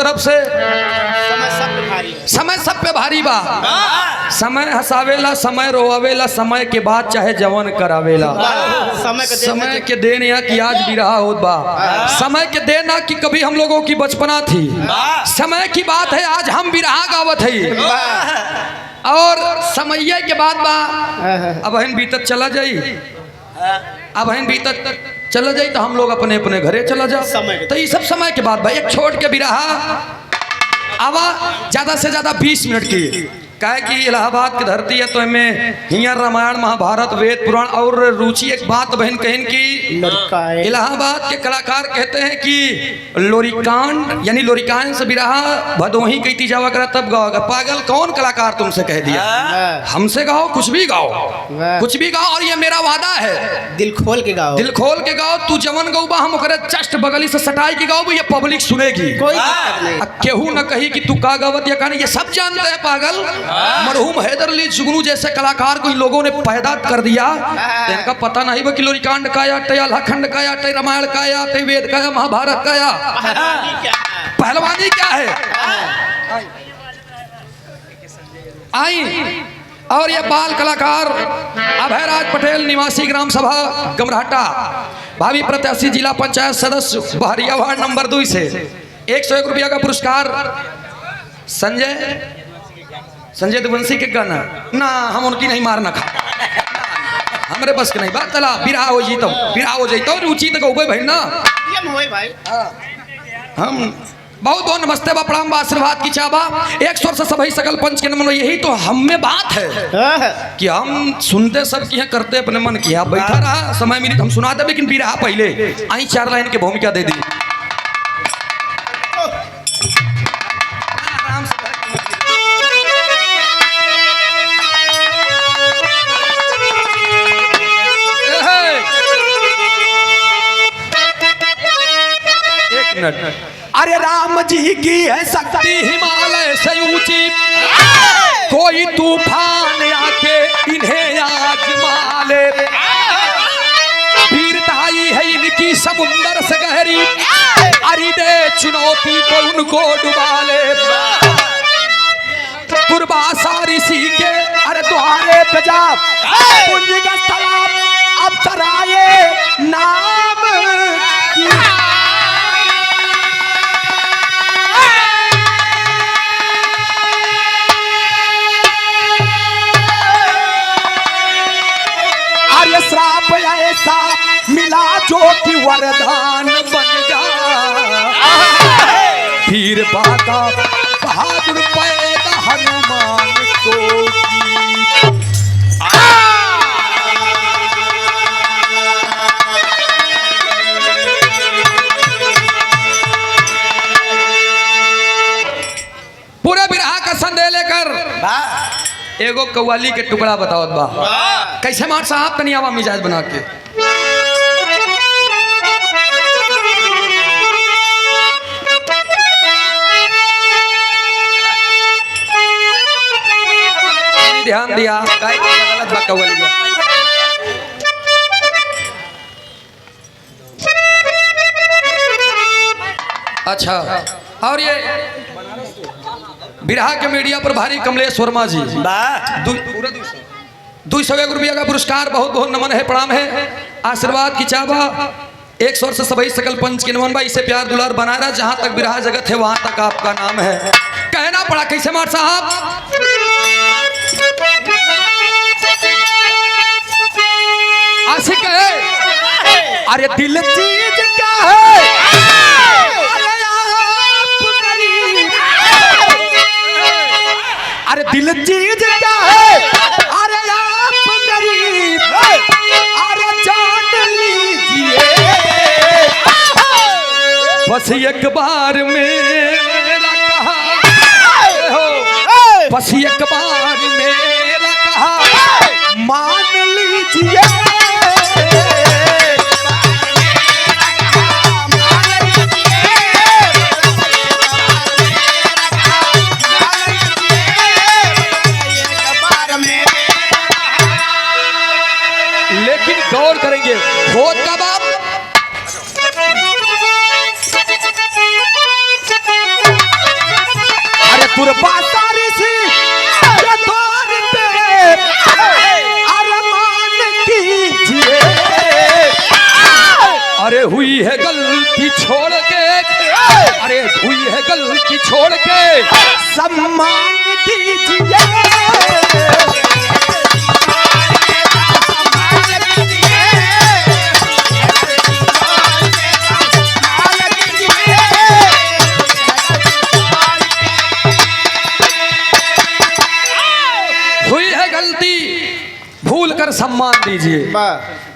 तरफ से समय सब पे भारी बा। समय हसावेला, समय रोआवेला, समय के बाद चाहे जवन करावेला। समय के देन या कि आज भी रहा होत बा। समय के देना कि कभी हम लोगों की बचपना थी। समय की बात है आज हम भी रहा गावत है और समय के बाद बा अब हन बीतत चला जाई। अब हन बीतत चला जाई तो हम लोग अपने अपने घरे चला जाओ। तो ये सब समय के बाद भाई एक छोड़ के भी रहा आवा ज्यादा से ज्यादा 20 मिनट की काहे कि इलाहाबाद की धरती है तो इनमें हियर रामायण महाभारत वेद पुराण और रुचि एक बात बहन कहन की इलाहाबाद के कलाकार कहते हैं कि लोरिकांड यानी लोरिकांड से भी रहा भदोही कहती जावा करा तब गाओ। पागल कौन कलाकार तुमसे कह दिया? हमसे गाओ, कुछ भी गाओ, कुछ भी गाओ और ये मेरा वादा है दिल खोल के गाओ, दिल खोल के गाओ। तू जवन गौबा हम ओकरे जस्ट बगली से सटाई के गाओ, ये पब्लिक सुनेगी। कोई दिक्कत नहीं। केहू न कही कि तू का गावत या कहानी, ये सब जानते हैं पागल। मरहूम हैदर अली जुगनू जैसे कलाकार को इन लोगों ने पैदा कर दिया तो इनका पता नहीं वो कि लोरिकांड का या अल्लाखंड का या रामायण का या वेद का या महाभारत का या पहलवानी क्या है। आई और ये बाल कलाकार अभयराज पटेल निवासी ग्राम सभा गमराहटा भावी प्रत्याशी जिला पंचायत सदस्य बहरिया वार्ड नंबर 2 से 101 रुपया का पुरस्कार संजय दुवंशी के गाना ना हम उनकी नहीं मारना खा हमरे बस के नहीं बात चला बिरहा हो जीतो रुचि तक उबे भाई ना भाई हम बहुत बहुत नमस्ते बा प्रणाम बा आशीर्वाद की चाबा एक स्वर से सभी सकल पंच के नमन। यही तो हम में बात है कि हम सुनते सब की है करते अपने मन की। आप बैठा रहा समय मिली हम सुना दे लेकिन बिरहा पहले आई 4 लाइन की भूमिका दे दी। अरे राम जी की है शक्ति हिमालय से ऊंची, कोई तूफान आके इन्हें आजमा ले। वीरताई है इनकी समुंदर से गहरी, अरिदे चुनौती को उनको डुबा ले। दुर्वासा ऋषि के अरे द्वारे पे जा पुंज का तालाब अब तराए नाम की। श्राप ऐसा मिला जो कि वरदान बन जा। फिर बाता बहादुर पैदा हनुमान को पूरा बिरहा का संदेह लेकर एगो कव्वाली के टुकड़ा बताओ बा कैसे मार साहब तनी आवा मिजाज बना के। ध्यान दिया गलत बा कव्वाली। अच्छा और ये बिरहा के मीडिया पर भारी कमलेश वर्मा जी 201 रुपया का पुरस्कार बहुत बहुत नमन है प्रणाम है आशीर्वाद की चाबा। 1 स्वर से सभी सकल पंच के नमन भाई इसे प्यार दुलार बना रहा। जहां तक बिरहा जगत है वहां तक आपका नाम है। कहना पड़ा कैसे मार साहब आशिक है अरे दिल चीज क्या है अरे दिल चीज क्या है अरे आप गरीब अरे जान लीजिए बस एक बार मेरा कहा हो बस एक बार मेरा कहा मान लीजिए गौर करेंगे होत का बाप दुर्वासा ऋषि के द्वार पे अरमान कीजिए। अरे हुई है गलती छोड़ के, अरे हुई है गलती छोड़ के सम्मान दीजिए। भूल कर सम्मान दीजिए।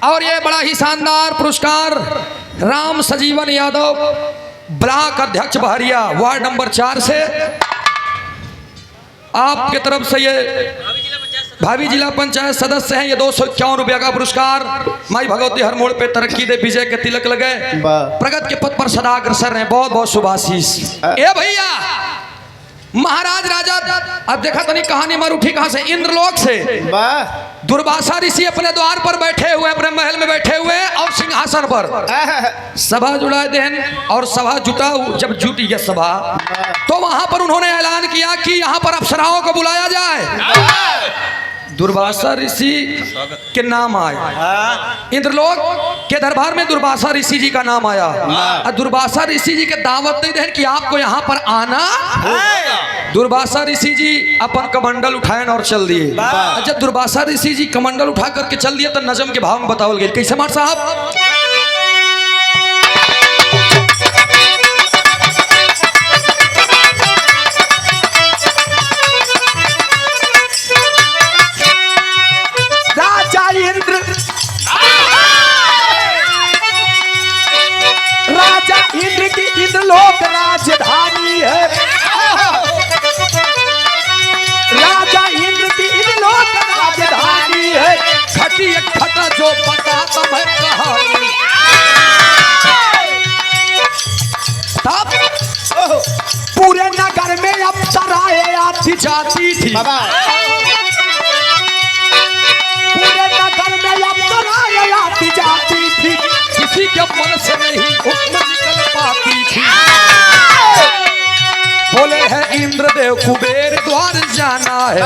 और ये बड़ा ही शानदार पुरस्कार राम सजीवन यादव ब्लॉक अध्यक्ष बहरिया वार्ड नंबर 4 से आपके तरफ से ये भाभी जिला पंचायत सदस्य हैं। ये 251 रुपया का पुरस्कार माई भगवती हर मोड़ पे तरक्की दे, विजय के तिलक लगे, प्रगति के पथ पर सदा अग्रसर रहे। बहुत बहुत शुभाशीष। ए भैया महाराज राजा, अब देखा तो नहीं कहानी मार उठी कहां से, इंद्रलोक से। दुर्वासा ऋषि अपने द्वार पर बैठे हुए, अपने महल में बैठे हुए और सिंहासन पर सभा जुड़ा देन। और सभा जब जुटी यह सभा तो वहां पर उन्होंने ऐलान किया कि यहां पर अप्सराओं को बुलाया जाए। दुर्वासा ऋषि के नाम आए। इंद्रलोक के दरबार में दुर्वासा ऋषि जी का नाम आया। और दुर्वासा ऋषि जी के दावत नहीं दे कि आपको यहाँ पर आना। दुर्वासा ऋषि जी अपन कमंडल उठाए और चल दिए। जब दुर्वासा ऋषि जी कमंडल उठा करके चल दिए तो नजम के भाव में बतावल गए कैसे मार साहब। राजा इंद्र की इंद्रलोक राजधानी है। राजा इंद्र की इंद्रलोक राजधानी है। घटी घटा जो पता तब है कहानी। तब पूरे नगर में अप्सराएं आती जाती थी। पूरे नगर में अप्सराएं आती जाती थी। किसी के मन से नहीं हुक्म निकल पाती थी। बोले है इंद्रदेव कुबेर द्वार जाना है।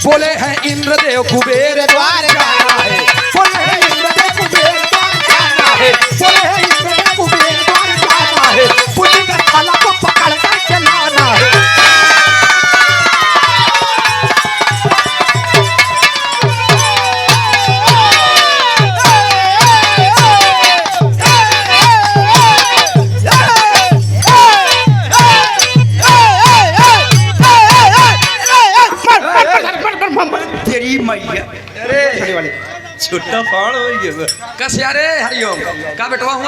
बोले है इंद्रदेव कुबेर द्वार जाना है। बोले है इंद्रदेव कुबेर द्वार जाना है। बोले है इंद्रदेव कुबेर द्वार जाना है। पुण्य का थाला को पकड़ कर चलाना है। छोटा फाड़ हो गया कस यारे हरिओम का बेटवा हूं।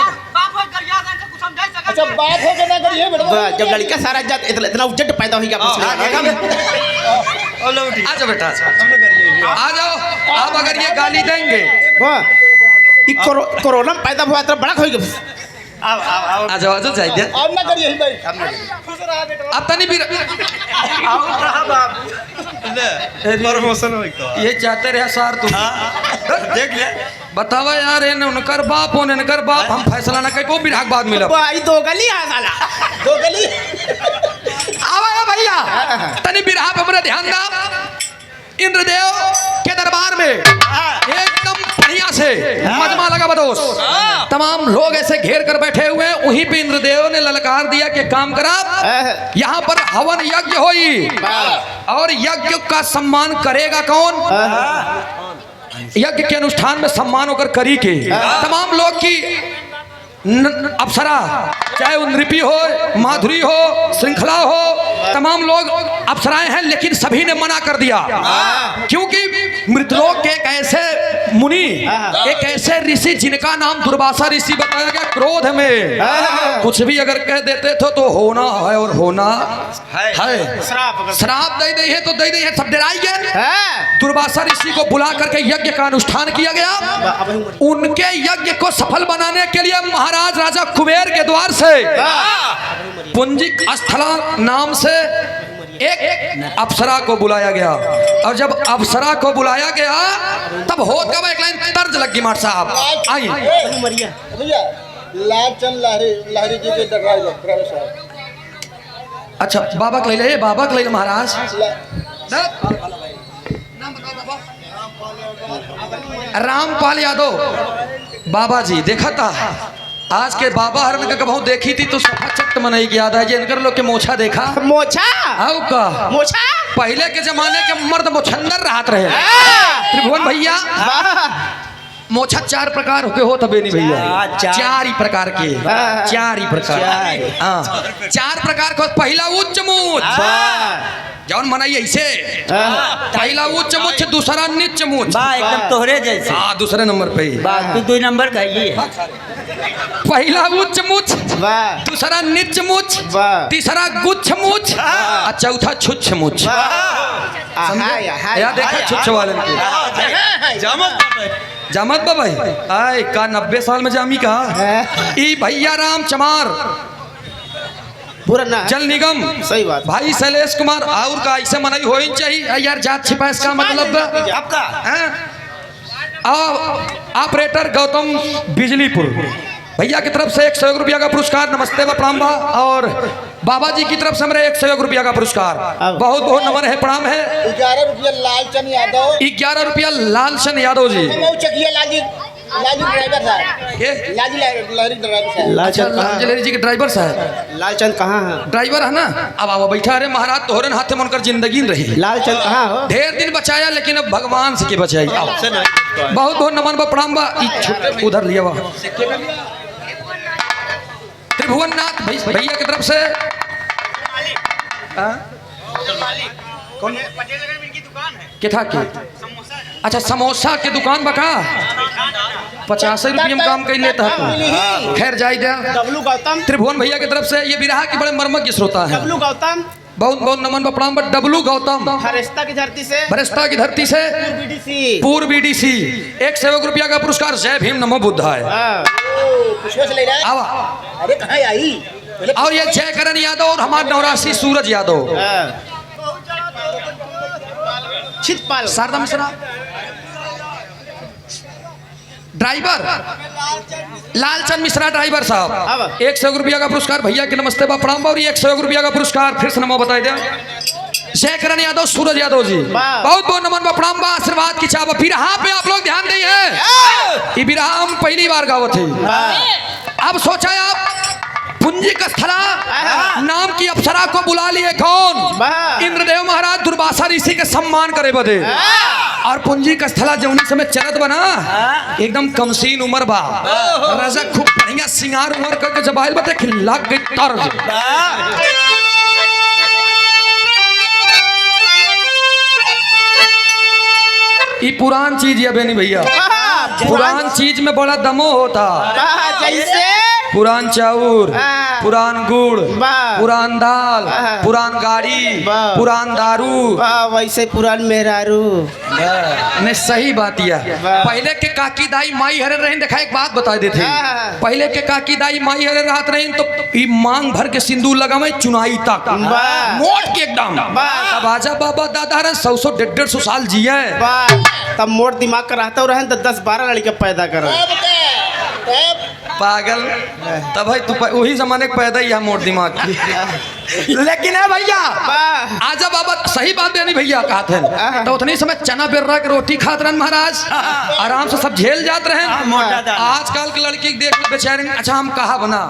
अच्छा बात हो ना करिए बेटा। जब लड़का सारा जात इतना उज्जट पैदा हो गया। आ जाओ बेटा, आ जाओ। आप अगर ये गाली देंगे कोरोना पैदा हुआ तो बड़ा हो गया। आ जाओ जाइए। अब ना करिए भाई, अब तनी भी प्रमोशन हो ये चाहते रहे सर तुम देख ले बतावा यार। उनकर बाप उनकर बाप हम फैसला ना कहीं बिराग बाद मिला। भाई दो गली आ साला, दो गली आवा भैया तनी बिरहा पे मेरा ध्यान दा। इंद्रदेव के दरबार में एकदम बढ़िया से मजमा लगा बदोस। तमाम लोग ऐसे घेर कर बैठे हुए हैं। वहीं पे इंद्रदेव ने ललकार दिया कि काम करा, यहाँ पर हवन यज्ञ होई। और यज्ञ का सम्मान करेगा कौन? यज्ञ के अनुष्ठान में सम्मान होकर करी के तमाम लोग की अप्सरा, चाहे वो नृपी हो, माधुरी हो, श्रृंखला हो, तमाम लोग अप्सराएं हैं। लेकिन सभी ने मना कर दिया क्योंकि मृतलोक के एक ऐसे मुनि, एक ऐसे ऋषि जिनका नाम दुर्वासा ऋषि बताया गया, क्रोध में कुछ भी अगर कह देते थे तो होना है और होना है। श्राप दे दे है तो दे दे है, सब डराइए। दुर्वासा ऋषि को बुला करके यज्ञ का अनुष्ठान किया गया। उनके यज्ञ को सफल बनाने के लिए महाराज राजा कुबेर के द्वार से पुंजिक स्थला नाम से एक अप्सरा को बुलाया गया। और जब अप्सरा को बुलाया गया तब हो कब एक लाइन तर्ज लगी मार साहब आई। लाल चंद लहरी जी के अच्छा बाबा के ले बाबा के ले महाराज। रामपाल यादव बाबा जी देखा था आज के बाबा हरन का कबहू देखी थी तो सफा चट मनई की याद है जे इनकर लोग के मोछा देखा मोछा आओ का मोछा पहले के जमाने के मर्द मोछंदर रहत रहे त्रिभुवन भैया मोछा 4 प्रकार के हो तबे नहीं भैया 4 ही प्रकार के 4 ही प्रकार हाँ 4 प्रकार के पहला उच्च मूछ जौन मनाई ऐसे पहला उच्च मूछ दूसरा नीच मूछ एकदम तोहरे जैसे। हाँ दूसरे नंबर पे ही तू 2 नंबर का ही है। पहला उच्च मूछ दूसरा नीच मूछ तीसरा गुच्छ मूछ और चौथा छुच्छ मूछ या देखा छुच्छ वाले के जामत बा भाई आय का 90 साल में जामी का ई भैया राम चमार पूरा ना जल निगम सही बात भाई शैलेश कुमार और का ऐसे मनाई होनी चाहिए यार जात छिपा इसका मतलब आपका ऑपरेटर गौतम बिजलीपुर भैया की तरफ से 100 रुपया का पुरस्कार नमस्ते व प्रणाम बा और बाबा जी की तरफ से हमारे 100 रुपया का पुरस्कार बहुत बहुत नमन है प्रणाम है। 11 रुपया लालचंद यादव 11 रुपया लालचंद यादव जी लालू ड्राइवर साहब लालू लहरी ड्राइवर साहब लालचंद जी के ड्राइवर साहब लालचंद कहाँ है ड्राइवर है ना अब आओ बैठा रे महाराज तोहरे हाथे में उनकर जिंदगी रही लालचंद कहाँ हो ढेर दिन बचाया लेकिन अब भगवान से के बचाई बहुत बहुत नमन बा प्रणाम बा उधर लिया बा त्रिभुवन नाथ भैया की तरफ से कौन किथा की अच्छा समोसा के दुकान बका 50 रुपये में काम कर लेता है खैर जाए दिया डब्लू गौतम त्रिभुवन भैया की तरफ से ये बिरहा के बड़े मर्मज्ञ श्रोता है डब्लू गौतम बहुत बहुत नमन व प्रणाम डब्लू गौतम हरिस्ता की धरती से भरस्ता की धरती से बीडीसी पूर्व बीडीसी 100 रुपया का पुरस्कार जय भीम नमो बुद्धाय पुष्प ले रहा आवा है अरे कहाँ आई और ये जय करण यादव और हमारे नवरासी सूरज यादव छितपाल शारदा मिश्रा ड्राइवर लालचंद मिश्रा ड्राइवर साहब 100 रुपया का पुरस्कार भैया के नमस्ते बा प्रणाम और 100 रुपया का पुरस्कार फिर से नमो बताई दे जय करण यादव सूरज यादव जी बहुत बहुत नमन बा प्रणाम बा आशीर्वाद की चाह बिरहा पे आप लोग ध्यान दिए ये बिरहा हम पहली बार गावत है अब सोचा आप पुंजी का स्थला नाम की अप्सरा को बुला लिए कौन इंद्रदेव महाराज दुर्वासा ऋषि के सम्मान करे बदे और पुंजी का स्थला जौनी समय चलत बना एकदम कमसीन उम्र बा राजा खूब बढ़िया सिंगार उमर करके जब आयल बते खिला गई तर्ज ये पुरान चीज है बेनी भैया पुरान चीज में बड़ा दमो होता जैसे पुरान चाउर पुरान गुड़ पुरान दाल पुरान गाड़ी पुरान दारू वैसे पुरान मेहरारू नहीं सही बात यह पहले के काकी दाई माई हरे रहे देखा एक बात बता देते पहले के काकी दाई माई हरे रहत रहे तो ई मांग भर के सिंदूर लगावे चुनाई तक मोट के एकदम अब आजा बाबा दादा रे 100 150 साल जिए तब मोट दिमाग का रहता रहे तो 10-12 लड़के पैदा कर पागल तब भाई तू वही जमाने के पैदा ही है मोट दिमाग की लेकिन है भैया आजा बाबा सही बात है नहीं भैया कहते हैं तो उतनी समय चना बेर्रा के रोटी खाते रहे महाराज आराम से सब झेल जाते रहे आजकल के लड़की देख बेचारे अच्छा हम कहा बना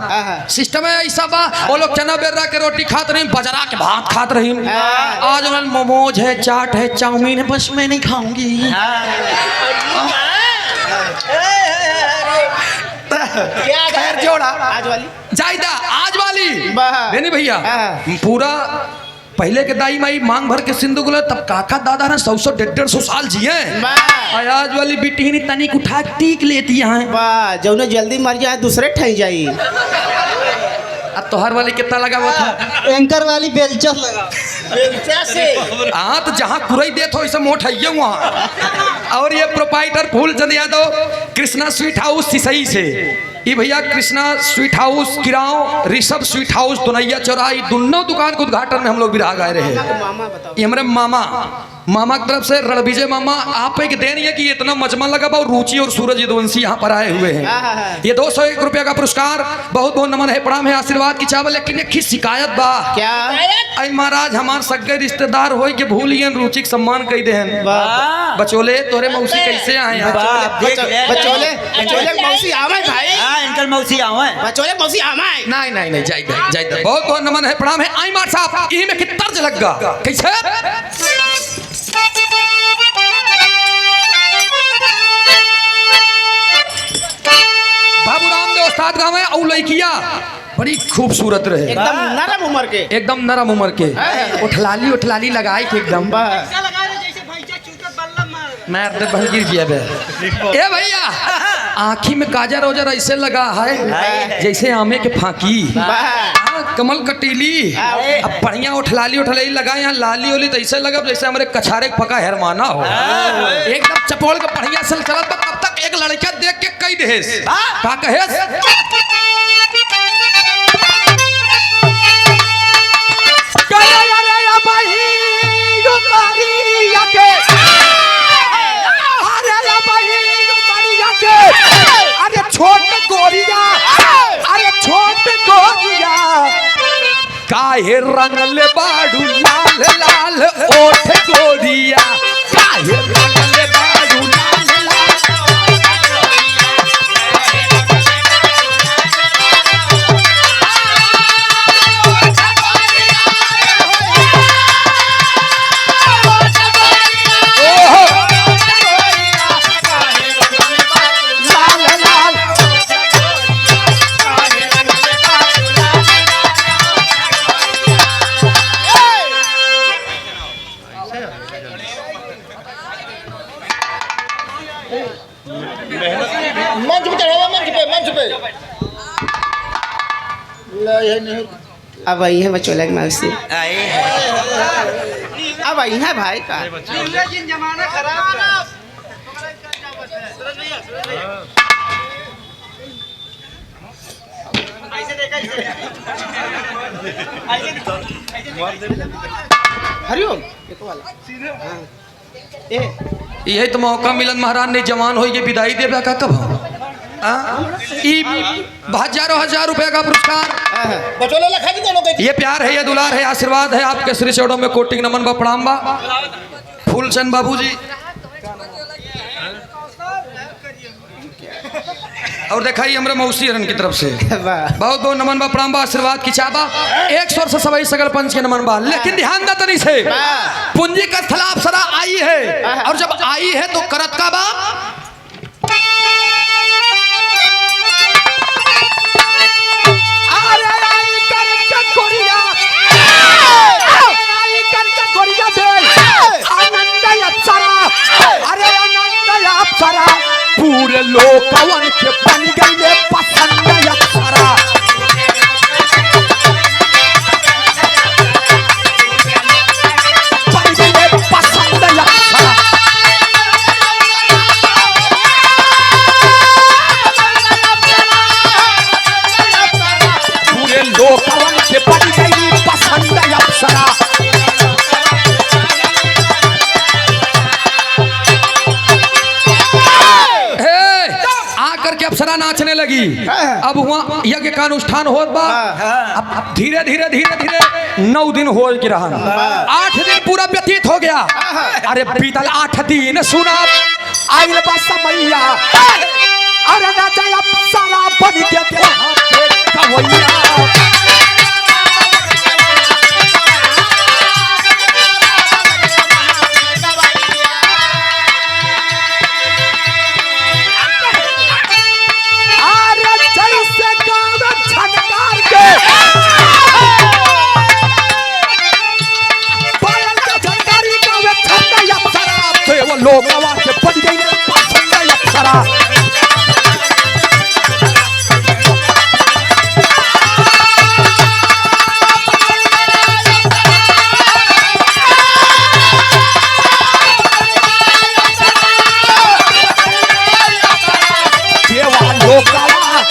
सिस्टम है ऐसा बा वो लोग चना बेर्रा के रोटी खाते रहे बजरा के भात खाते रहे आज उन्होंने मोमोज है चाट है चाउमीन है बस मैं नहीं खाऊंगी क्या खैर जोड़ा आज वाली जायदा आज वाली नहीं भैया पूरा पहले के दाई माई मांग भर के सिंधु गुले तब काका दादा ने 100-150 साल जिए आज वाली बेटी ने तनिक उठा टीक लेती है वाह जौने जल्दी मर जाए दूसरे ठई जाई अब तोहर वाली कितना लगा हुआ था एंकर वाली बेलचा लगा बेलचा से हाँ तो जहाँ कुरई देत हो ऐसे मोट है वहाँ और ये proprietor Phoolchand Yadav Krishna sweet house Sisai से ये भैया Krishna sweet house Kirao, Rishabh sweet house Dunaiya चौराही, दोनों दुकान के उद्घाटन में हम लोग बिरहा गाए रहे। मामा बताओ। ये हमारे मामा की तरफ से रणविजय मामा, आप एक देन ये कि इतना मजमा लगा और रुचि और सूरज यदुवंशी यहाँ पर आए हुए हैं। ये 201 रुपया का पुरस्कार, बहुत बहुत नमन है, प्रणाम है, आशीर्वाद की चावल। लेकिन एक ही शिकायत बा, क्या? आई महाराज हमार सगे रिश्तेदार हो के भूलिए रुचि के सम्मान कही दे। बचोले तोरे मौसी कैसे आए हैं? बचोले बचोले मौसी आवे भाई। हाँ इनकल मौसी आवे। बचोले मौसी आवे। नहीं नहीं नहीं, जाइए बहुत बहुत नमन है, प्रणाम है। आई मार साहब यही में कितना तर्ज लग गा कैसे? बाबू रामदेव उस्ताद गाँव है और लड़किया बड़ी खूबसूरत रहे, एकदम नरम उम्र के, एकदम नरम उम्र के, उठलाली लगाए के एकदम मैं बन गिर गया बे। ए भैया आँखी में काजर ओजर ऐसे लगा है जैसे आमे के फांकी, कमल कटीली, अब बढ़िया उठलाली लगाए यहाँ लाली ओली तो ऐसे लगा जैसे हमारे कछारे पका हरमाना हो, एकदम चपोल का बढ़िया सल चलत। तब तक एक लड़का देख के कई देस का कहेस अरे छोट गोरिया काहे रंगले बाड़ू लाल लाल ओठ गोरिया, काहे रंगले बाड़ू लाल लाल। अब आई है बचोले की मौसी, अब आई है भाई का। हरिओम यही तो मौका मिलन महाराज ने जवान हो ये विदाई देगा का कब हो? हजार रुपए का पुरस्कार बचोले लखा की दोनों के ये प्यार है, ये दुलार है, आशीर्वाद है आपके श्री चौड़ों में कोटि नमन बा प्रणाम बा। फूलचंद बाबू जी और दिखाई हमारे मौसी हरन की तरफ से बहुत बहुत नमन बा प्रणाम बा, आशीर्वाद की चाबा। एक स्वर से सभी सगल पंच के नमन बा। लेकिन ध्यान दा तनी से पूंजी का स्थला अप्सरा आई है, और जब आई है तो करत का बा पूरे लोकवन के बन गई पसंद अप्सरा। बन गई पसंद अप्सरा। पूरे लोकवन के बन गई पसंद अप्सरा। अप्सरा नाचने लगी। अब वहाँ यज्ञ का अनुष्ठान हो बा। अब धीरे धीरे 9 दिन हो रहा, 8 दिन पूरा व्यतीत हो गया। अरे बीतल 8 दिन सुना आइल बा समैया, अरे नाचा अप्सरा बन के वहाँ पे कवैया। लोग आवाज से बन गई पसंद अप्सरा। देवा लोग आवाज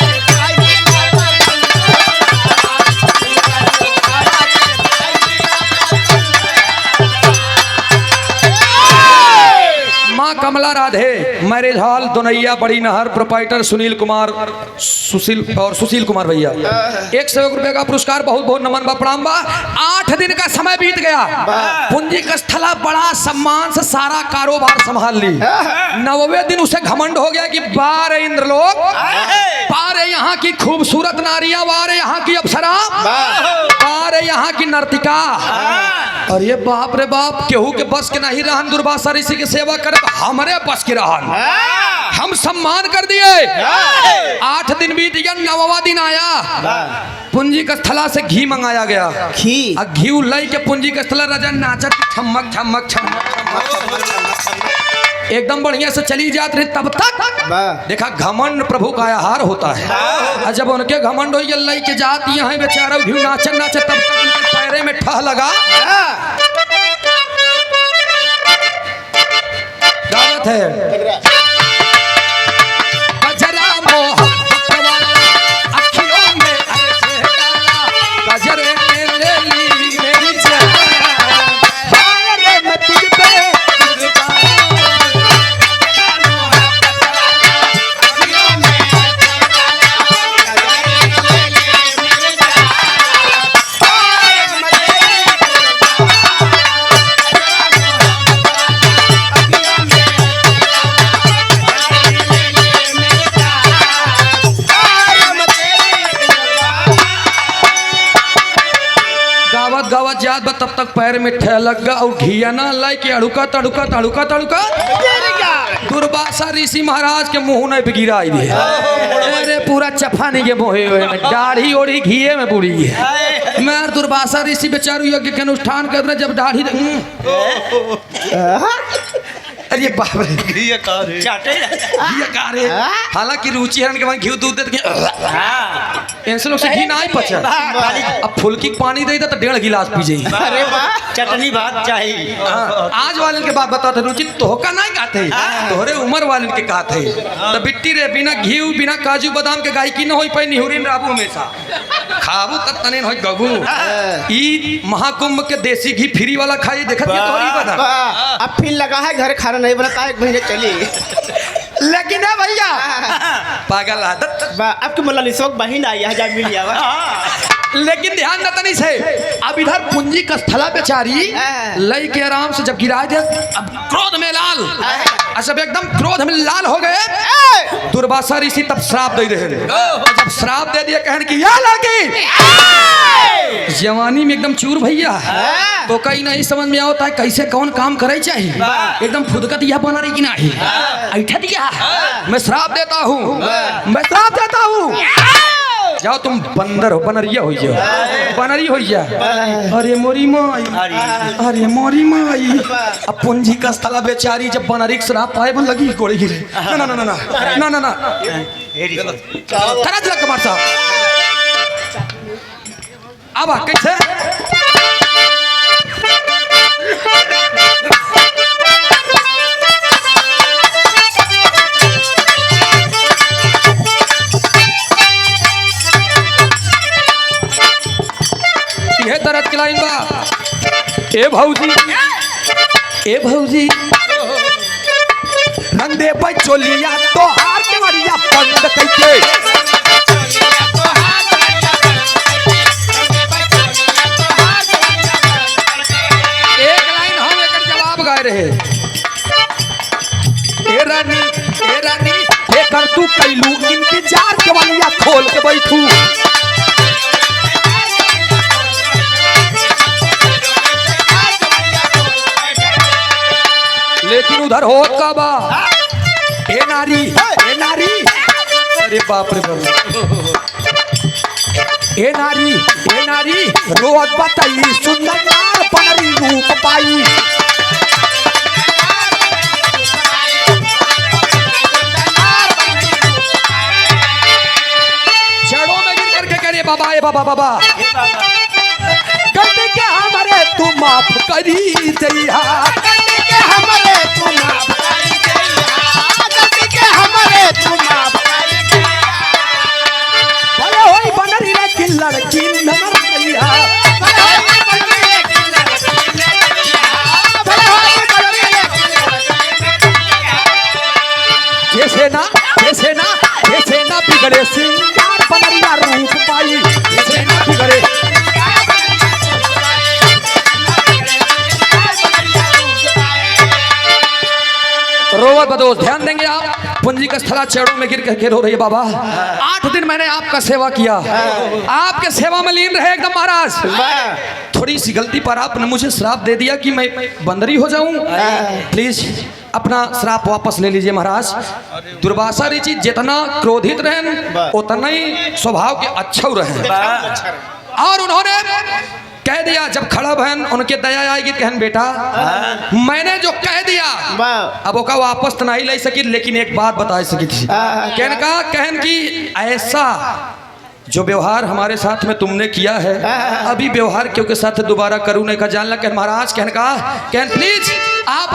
माँ कमला राधे, मैरिज हॉल दोनैया बड़ी नहर, प्रोपाइटर सुनील कुमार सुशील कुमार भैया, 101 रुपए का पुरस्कार। बहुत बहुत नमन बा, प्रणाम बा। 8 दिन का समय बीत गया। पुंजी का स्थला बड़ा सम्मान से सारा कारोबार संभाल ली। 9वें दिन उसे घमंड हो गया कि बार इंद्रलोक, बार यहाँ की खूबसूरत नारियां, बार यहाँ की अप्सरा, बार यहाँ की नर्तिका। और ये बाप रे बाप, केहू के बस के नहीं रहन दुर्वासा ऋषि की सेवा करे, हमारे बस के रहन। हम सम्मान कर दिए। 8 दिन बीत गया, 9वां दिन आया। पुंजी का स्थला से घी मंगाया गया। घी लाई के पुंजी का स्थला राजा नाचत छमक छमक छमक एकदम बढ़िया से चली जात रही। तब तक देखा घमंड प्रभु का आहार होता है। और जब उनके घमंड हो लाई के जात यहाँ बेचारा घी नाचन नाचे, तब तक उनके पैरे में ठह लगा। दावत है जात बा, तब तक पैर में ठह लग गया और घिया ना लाई के अड़ुका तड़ुका तड़ुका तड़ुका दुर्वासा ऋषि महाराज के मुंह नहीं गिरा। अरे पूरा चफा नहीं के मोहे हुए में दाढ़ी ओढ़ी घिए में बुरी है। मैं दुर्वासा ऋषि बेचारू यज्ञ के अनुष्ठान कर रहे, जब दाढ़ी अरे बाप रे हालांकि रुचि हरण के बाद घी दूध देते ऐसे लोग से घी ना ही पचा। अब फुल्की पानी दे तो 1.5 गिलास पी जाइए। अरे वाह, चटनी भात चाहिए। आज वाले के बात बताते रुचि तोहका नहीं खाते, तोहरे उम्र वाले के कहते तो बिट्टी रे बिना घी बिना काजू बादाम के गायकी न होई पाई, निहुरिन राबू हमेशा खाबू तब तने होई गबू। ई महाकुंभ के देसी घी फ्री वाला खाई देखत के तोहरी बता। अब फिर लगा है घर खाना नहीं बनता, 1 महीने चली। लेकिन है भैया पागल आदत आपकी मोनालिसा बहन आई है, जा मिल जावा। लेकिन ध्यान न तनी से, अब इधर पुंजी का स्थला बेचारी लई के आराम से जब गिरा दे, अब क्रोध में लाल, जब एकदम क्रोध में लाल हो गए दुर्वासा ऋषि तब श्राप दे रहे। जब श्राप दे दिया कहने की या लड़की जवानी में एकदम चूर भैया, तो कहीं नहीं समझ में आता है कैसे कौन काम करे चाहिए। एकदम फुदकत यह बना रही कि नहीं ऐठा दिया। मैं श्राप देता हूँ, मैं श्राप देता हूँ, जाओ तुम बंदर हो, बनरिया हो जाओ, बनरी हो जा। अरे मोरी माई, अरे मोरी माई। अब पुंजी का स्थला बेचारी जब बनरी के श्राप पाए बन लगी गोली गिरे। ना ना ना ना ना ना ना तरह लग कुमार साहब अब कैसे यह तरह के लाइन बा। ए भौजी नंदे बचोलिया तो हार के मरिया बंद कैके। एक लाइन हम एक जवाब गाए रहे। ए रानी हे कर तू कैलू इंतजार के वालिया खोल के बैठू। लेकिन उधर हो का बा ए नारी, अरे बाप रे बाप। ए नारी रोज बताई सुंदर नार बनरी रूप पाई। जड़ों में गिर करके करे बाबा ए बाबा गलती के हमारे तू माफ करी दैया। हमारे तू माफ करी दैया, गलती के हमारे तू माफ करी दैया। भले होई बनरी रे की लड़की नमर दैया, भले होई बनरी रे की लड़की नमर दैया, भले होई बनरी रे की लड़की नमर दैया। बदोस बदोस ध्यान देंगे आप। पूंजी का स्थला चेड़ों में गिर करके रो रही है बाबा। 8 दिन मैंने आपका सेवा किया, आपके सेवा में लीन रहे एकदम महाराज। थोड़ी सी गलती पर आपने मुझे श्राप दे दिया कि मैं बंदरी हो जाऊं। प्लीज अपना श्राप वापस ले लीजिए महाराज। दुर्वासा ऋषि जितना क्रोधित रहे उतना ही स्वभाव के अच्छा रहे। और उन्होंने कह दिया जब खड़ा बहन उनके दया आएगी कहन बेटा मैंने जो कह दिया अब वो का वापस तो नहीं ले सकी, लेकिन एक बात बता सकी थी। कहन की ऐसा जो व्यवहार हमारे साथ में तुमने किया है अभी व्यवहार क्यों के साथ दोबारा करूँ नहीं का जानला। कहन महाराज कहन प्लीज आप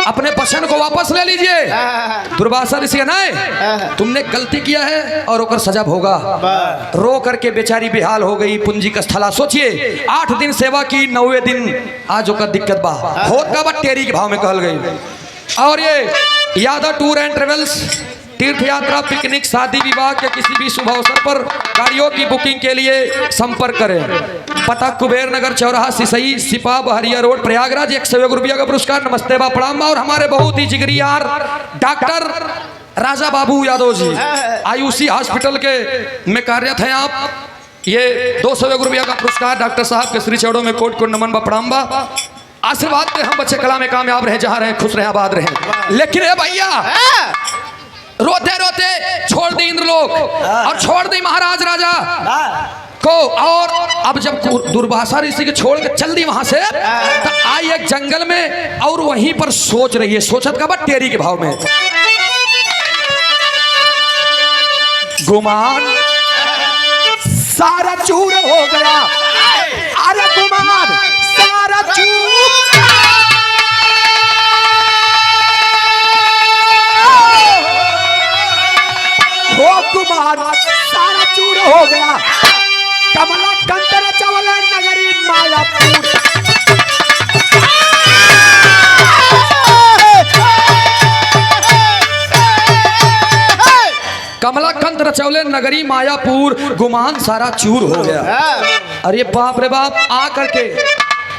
अपने वचन को वापस ले लीजिए। दुर्वासा ऋषि नहीं तुमने गलती किया है और ओकर सजा होगा। रो करके बेचारी बेहाल हो गई। पूंजी का स्थला सोचिए 8 दिन सेवा की 9वें दिन आज ओकर दिक्कत बा होत का बा टेरी के भाव में कहल गई। और ये यादव टूर एंड ट्रेवल्स तीर्थ यात्रा पिकनिक शादी विवाह के किसी भी शुभ अवसर पर गाड़ियों की बुकिंग के लिए संपर्क करें। पता कुबेर नगर चौराहा सिसई सिपा बहरिया रोड प्रयागराज। 101 रुपया का पुरस्कार। नमस्ते बा प्रणाम। और हमारे बहुत ही जिगरी यार डॉक्टर राजा बाबू यादव जी आयुषी हॉस्पिटल के में कार्यरत हैं आप। ये 201 रुपया का पुरस्कार डॉक्टर साहब के श्री चरणों में कोट कोट नमन बा प्रणाम बा। आशीर्वाद दे हम बच्चे कला में कामयाब रहे, जहाँ रहे खुश रहे आबाद रहे। लेकिन ये भैया रोते रोते छोड़ दी इंद्रलोक और छोड़ दी महाराज राजा को। और अब जब दुर्वासा ऋषि के छोड़ के चल दी वहां से तो आई एक जंगल में और वहीं पर सोच रही है। सोचत का बट टेरी के भाव में गुमान सारा चूर हो गया। अरे गुमान सारा चूर गुमान सारा चूर हो गया। कमला कंतर चवल नगरी मायापुर। कमला कंत रचौले नगरी मायापुर गुमान सारा चूर हो गया। अरे बाप रे बाप आ करके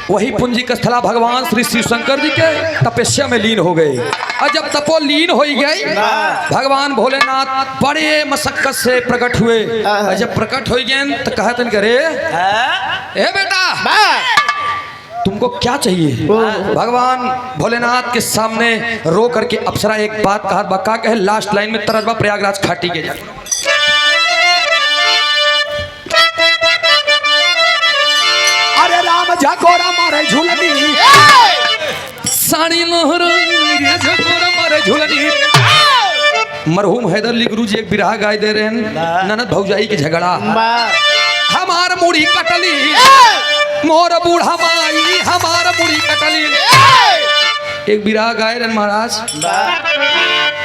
वही पूंजी का स्थला भगवान श्री शिव शंकर जी के तपस्या में लीन हो गए। और जब तपो लीन हो गई भगवान भोलेनाथ बड़े मशक्कत से प्रकट हुए। और जब प्रकट हो गए तो कहतन करे ए बेटा तुमको क्या चाहिए। भगवान भोलेनाथ के सामने रो करके अप्सरा एक बात कहा बक्का कहे लास्ट लाइन में तरजबा प्रयागराज खाटी के जा। अरे राम झकोरा मारे झूलनी साड़ी लोहरा झकोरा मारे झूलनी। मरहूम हैदर अली गुरु जी एक बिरहा गाय दे रहे हैं ननद भौजाई के झगड़ा। हमार मुड़ी कटली मोर बूढ़ा माई हमार मुड़ी कटली। एक बिरहा गाय रहे महाराज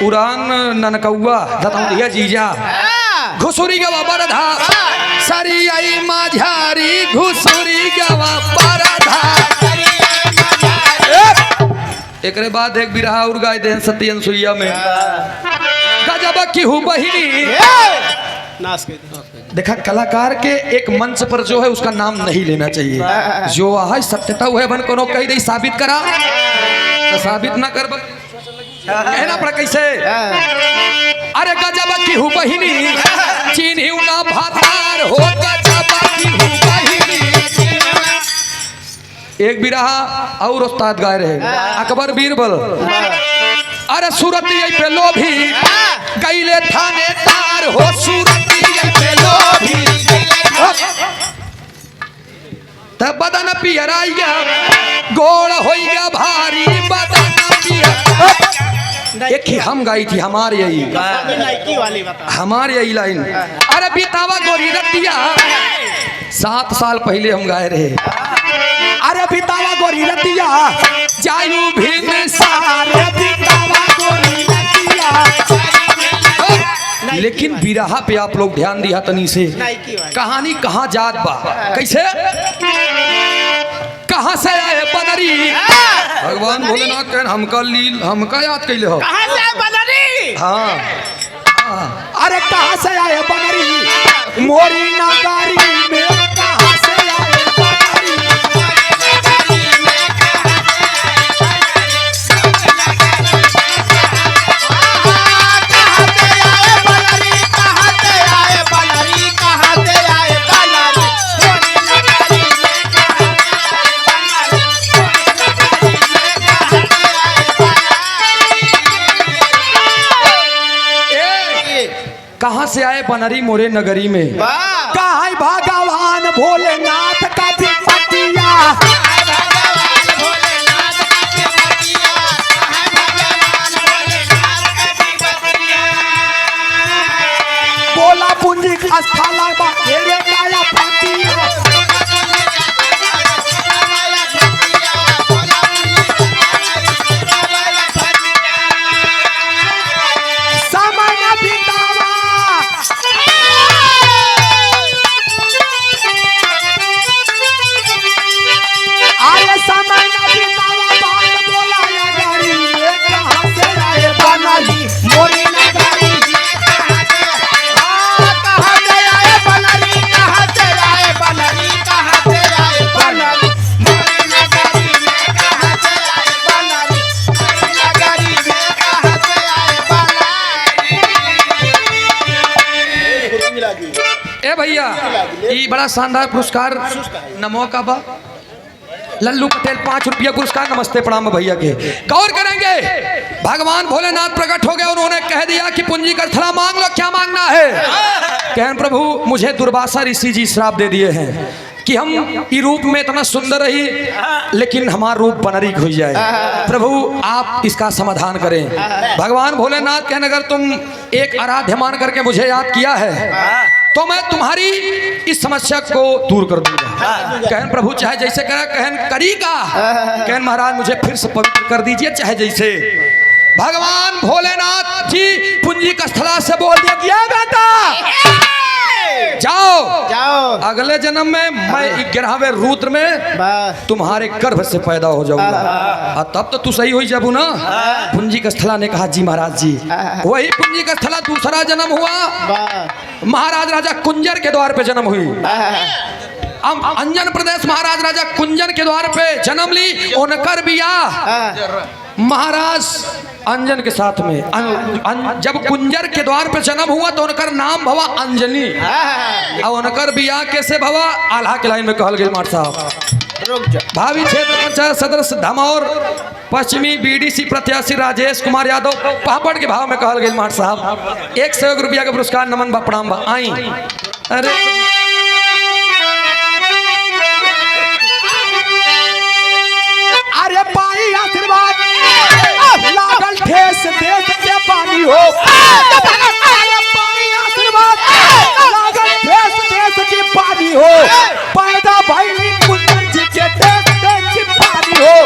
उड़ान ननकौआ दतौलिया जीजा घुसुरी गवा बरधा सरी आई माझारी घुसुरी गवा बरधा। एक बाद एक बिरहा और गाय दे सती अनसुईया में गजब की हूँ बहिनी। देखा कलाकार के एक मंच पर जो है उसका नाम नहीं लेना चाहिए। जो है सत्यता हुए बन को कही दे साबित करा तो साबित ना कर कहना पड़ा कैसे। अरे गजब की हूँ बहिनी चीनी ना भातार हो गजब की हूँ बहिनी। एक बिरहा और उस्ताद गाय रहे अकबर बीरबल। अरे सूरती पे लोभी गईले थानेदार हो सूरती पे लोभी तब बदन पियराई गया गोड़ हो गया भारी बदन पियर। एक ही हम गाई थी हमारे यही हमारे यही लाइन। अरे बितावा गोरी रतिया 7 साल पहले हम गाए रहे। अरे बितावा गोरी रतिया जायू भी सारे बितावा गोरी रतिया। लेकिन बिरहा पे आप लोग ध्यान दिया तनी से कहानी कहाँ जात बा कैसे कहाँ से आए बनरी। भगवान भोलेनाथ कहन हमका लील हमका याद कैले हो कहाँ से आए बनरी। हाँ अरे कहाँ से आए बनरी मोरी नगारी में कहाँ से आए बनरी। से आए बनरी मोरे नगरी में। कहा भगवान भोलेनाथ का भी पतिया, बोला पूंजी अस्थाला घेरे काया पतिया। समय न बितावा, आए समय न बितावा, बात बोला या गाड़ी में कहाँ से आए बनरी मोरी नगरी, कहाँ से आए बनरी, कहाँ से आए बनरी, कहाँ से आए बनरी मोरी नगरी में, कहाँ से आए बनरी मोरी नगरी में, कहाँ से आए बनरी। ए भैया ये बड़ा शानदार पुरस्कार नमो का बा लल्लू पटेल 5 रुपया पुरस्कार। नमस्ते प्रणाम भैया के। गौर करेंगे भगवान भोलेनाथ प्रकट हो गए, उन्होंने कह दिया कि पूंजी का थला मांग लो, क्या मांगना है। कहन प्रभु मुझे दुर्वासा ऋषि जी श्राप दे दिए हैं कि हम ई रूप में इतना सुंदर रही लेकिन हमारा रूप बनरी हो जाए। प्रभु आप इसका समाधान करें। भगवान भोलेनाथ कहने अगर तुम एक आराध्य मान करके मुझे याद किया है तो मैं तुम्हारी इस समस्या को दूर कर दूंगा। कहन प्रभु चाहे जैसे करा, कहन करीगा। कहन महाराज मुझे फिर से पवित्र कर दीजिए चाहे जैसे। भगवान भोलेनाथ जी पूंजी का स्थला से बोल दिया बेटा जाओ जाओ, अगले जन्म में मैं 11वें रुद्र में तुम्हारे गर्भ से पैदा हो जाऊंगा, तब तो तू सही हो जाबू ना। पूंजी का स्थला ने कहा जी महाराज जी। वही पूंजी का स्थला दूसरा जन्म हुआ, महाराज राजा कुंजर के द्वार पे जन्म हुई। अंजन प्रदेश महाराज राजा कुंजन के द्वार पे जन्म ली। उनकर बियाह महाराज अंजन के साथ में। जब कुंजर के द्वार पे जन्म हुआ तो उनकर नाम भवा अंजनी। अब उनकर बियाह कैसे भवा आल्हा के लाइन में कहल गए मार साहब। भावी क्षेत्र पंचायत सदस्य धमौर पश्चिमी बीडीसी प्रत्याशी राजेश कुमार यादव पापड़ के भाव में कहल गए मार साहब 101 रुपया का पुरस्कार नमन बा प्रणाम बा। आई अरे अरे पाई आशीर्वाद लागल ठेस देश के पानी हो। अरे पाई आशीर्वाद लागल ठेस देश के पानी हो। पैदा भइली कुंजर जी के देश के पानी हो।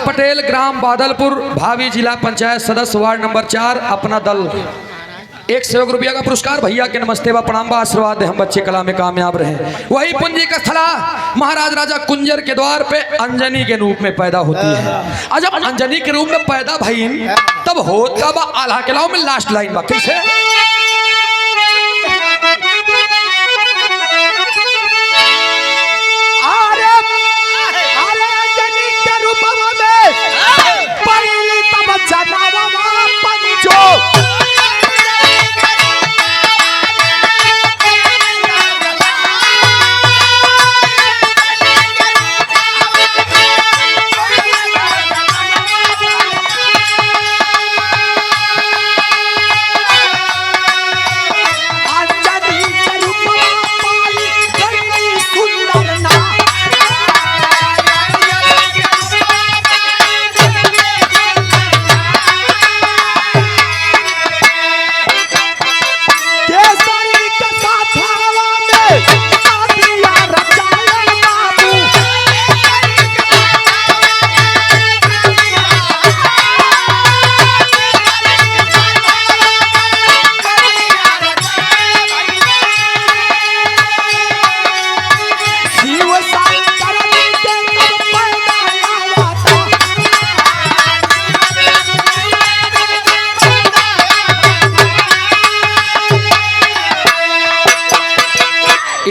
पटेल ग्राम बादलपुर भावी जिला पंचायत सदस्य वार्ड नंबर 4 अपना दल 101 रुपया का पुरस्कार। भैया के नमस्ते व प्रणाम बा आशीर्वाद हम बच्चे कला में कामयाब रहे। वही पूंजी का स्थला महाराज राजा कुंजर के द्वार पे अंजनी के रूप में पैदा होती है। और जब अंजनी के रूप में पैदा भई तब होता बा आल्हा के लाओ में लास्ट लाइन बा कैसे।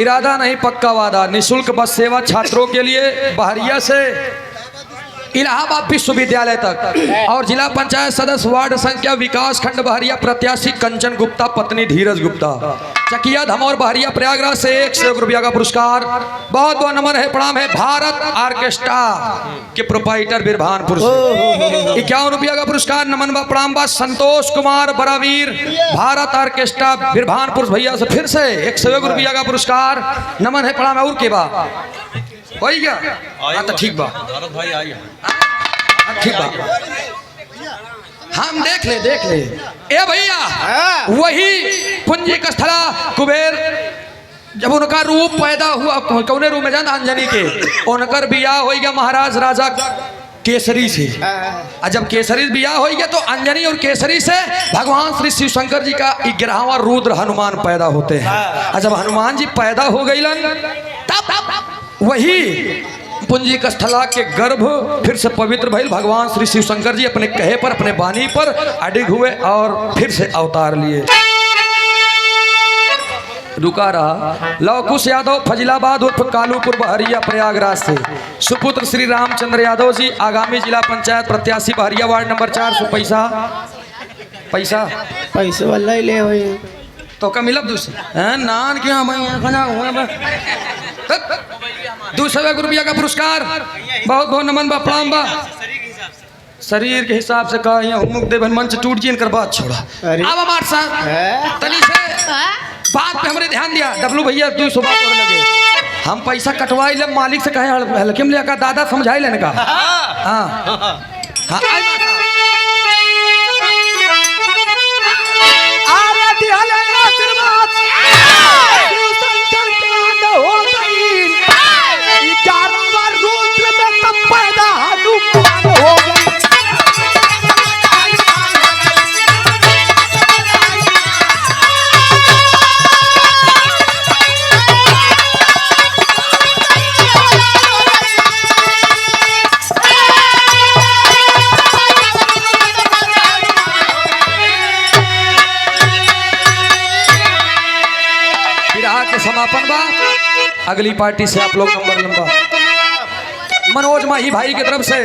इरादा नहीं पक्का वादा, निशुल्क बस सेवा छात्रों के लिए बहरिया से इलाहाबाद विश्वविद्यालय तक। और जिला पंचायत सदस्य वार्ड संख्या विकास खंड बहरिया प्रत्याशी कंचन गुप्ता पत्नी धीरज गुप्ता, चकिया धमौर बहरिया प्रयागराज से 100 रुपया का पुरस्कार। बहुत बहुत नमन है, प्रणाम है। भारत ऑर्केस्ट्रा के प्रोपाइटर बिरभानपुर से 51 रुपया का पुरस्कार। नमन बा प्रणाम बा संतोष कुमार बरावीर, भारत ऑर्केस्ट्रा बिरभानपुर भैया से फिर से 101 रुपया का पुरस्कार। नमन है, प्रणाम है। और के बा वही क्या? हाँ तो ठीक बा, भाई आई ठीक बा, हम देख ले ए भैया। वही पुंजी का स्थला कुबेर, जब उनका रूप पैदा हुआ कौने रूप में जान अंजनी के, उनकर बियाह हो गया महाराज राजा केसरी से। और जब केसरी बियाह हो गया तो अंजनी और केसरी से भगवान श्री शिव शंकर जी का 11वां रुद्र हनुमान पैदा होते हैं। और जब हनुमान जी पैदा हो गई तब वही पुंजी का स्थला के गर्भ फिर से पवित्र भइल। भगवान श्री शिव शंकर जी अपने कहे पर, अपने वाणी पर अडिग हुए और फिर से अवतार लिए। रुका रहा लवकुश यादव फजिलाबाद उर्फ कालूपुर बहरिया प्रयागराज से, सुपुत्र श्री रामचंद्र यादव जी आगामी जिला पंचायत प्रत्याशी बहरिया वार्ड नंबर 400 पैसा वाला ले होए तो का मिलब दूसरा नान क्या खाना 200 रुपया का पुरस्कार। बहुत बहुत नमन बा प्रणाम बा। शरीर के हिसाब से कहा यहाँ मुख देवन मंच टूट जी इनकर बात छोड़ा। अब हमारे साथ तनी से बात पे हमरे ध्यान दिया। डब्लू भैया 200 बात होने लगे, हम पैसा कटवाई ले मालिक से कहे हल्के में लेकर दादा समझाई लेने का। हाँ समापन बा। अगली पार्टी से आप लोग नंबर लंबा। मनोज माही भाई की तरफ से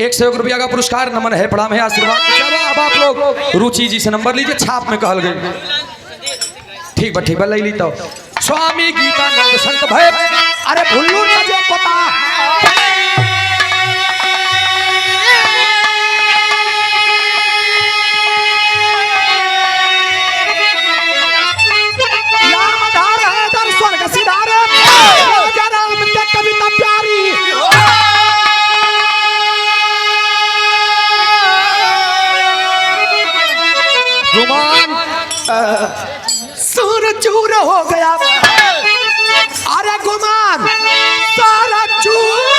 101 रुपया का पुरस्कार। नमन है, प्रणाम है, आशीर्वाद। अब आप लोग रुचि जी से नंबर लीजिए, छाप में कहल गई। ठीक बा ले ली तो स्वामी गीतानंद संत भय अरे भुल्लू मुझे पता कविता प्यारी गुमान सूर चूर हो गया। अरे गुमान सारा चूर